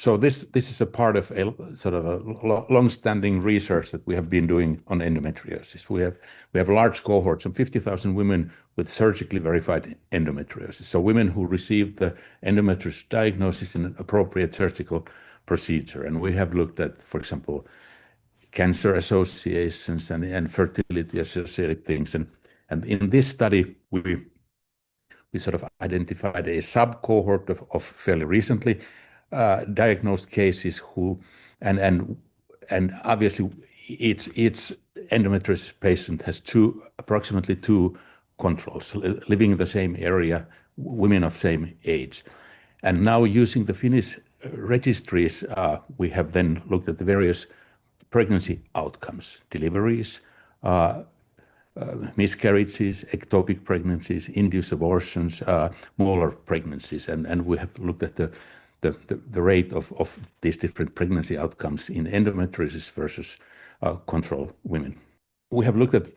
So this is a part of a sort of a long-standing research that we have been doing on endometriosis. We have large cohorts of 50,000 women with surgically verified endometriosis. So women who received the endometriosis diagnosis in an appropriate surgical procedure. And we have looked at, for example, cancer associations and fertility associated things. And in this study, we sort of identified a sub-cohort of fairly recently diagnosed cases who, and obviously each endometriosis patient has approximately two controls, living in the same area, women of same age. And now using the Finnish registries, we have then looked at the various pregnancy outcomes, deliveries, miscarriages, ectopic pregnancies, induced abortions, molar pregnancies, and we have looked at the rate of these different pregnancy outcomes in endometriosis versus control women. We have looked at,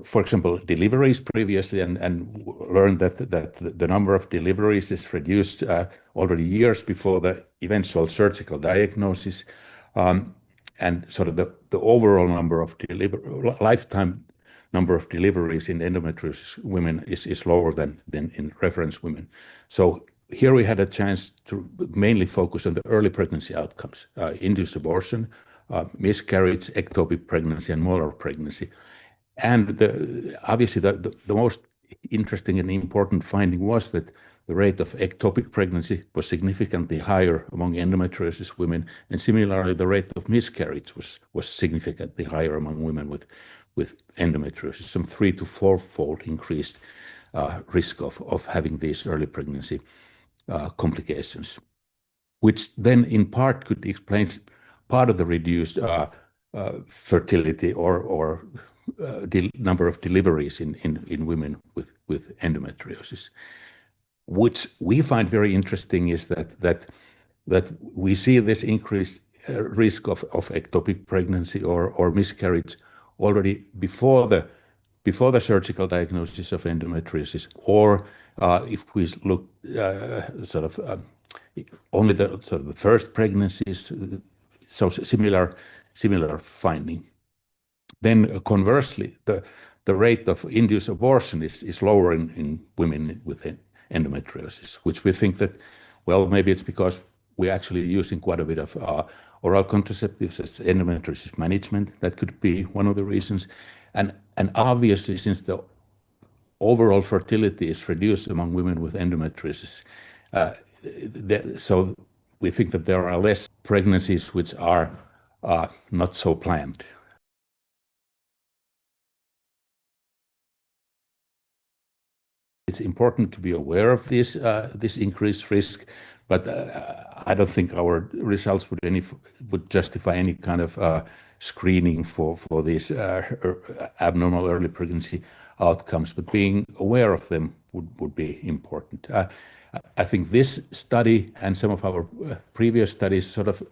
for example, deliveries previously and learned that the number of deliveries is reduced already years before the eventual surgical diagnosis, and sort of the overall number of lifetime number of deliveries in endometriosis women is lower than in reference women. So here we had a chance to mainly focus on the early pregnancy outcomes, induced abortion, miscarriage, ectopic pregnancy, and molar pregnancy. And obviously the most interesting and important finding was that the rate of ectopic pregnancy was significantly higher among endometriosis women, and similarly the rate of miscarriage was significantly higher among women with endometriosis, some 3 to 4-fold increased risk of having these early pregnancy complications, which then in part could explain part of the reduced fertility or number of deliveries in women with endometriosis. Which we find very interesting is that we see this increased risk of ectopic pregnancy or miscarriage already before the surgical diagnosis of endometriosis, or if we look only the first pregnancies, so similar finding. Then conversely, the rate of induced abortion is lower in women with endometriosis, which we think that, well, maybe it's because we're actually using quite a bit of oral contraceptives as endometriosis management. That could be one of the reasons. And obviously, since the overall fertility is reduced among women with endometriosis, so we think that there are less pregnancies which are not so planned. It's important to be aware of this increased risk, but I don't think our results would justify any kind of screening for these abnormal early pregnancy outcomes. But being aware of them would be important. I think this study and some of our previous studies sort of,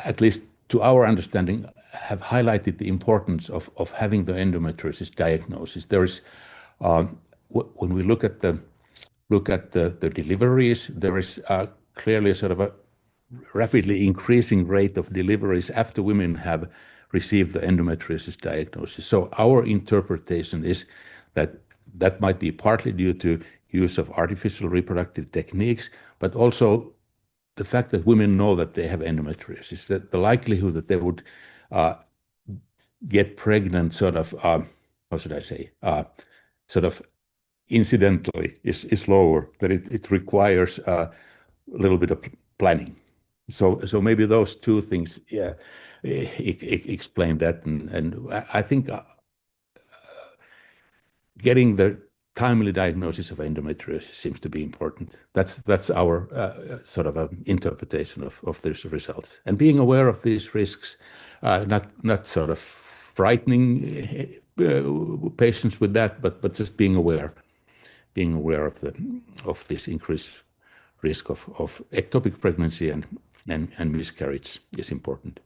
at least to our understanding, have highlighted the importance of having the endometriosis diagnosis. There is when we look at the deliveries, there is clearly sort of a rapidly increasing rate of deliveries after women have received the endometriosis diagnosis. So our interpretation is that might be partly due to use of artificial reproductive techniques, but also the fact that women know that they have endometriosis, that the likelihood that they would get pregnant sort of, how should I say, sort of incidentally is lower, that it requires a little bit of planning. So maybe those two things, explain that. And I think getting the timely diagnosis of endometriosis seems to be important. That's our sort of interpretation of these results. And being aware of these risks, not sort of frightening patients with that, but just being aware of this increased risk of ectopic pregnancy and miscarriage is important.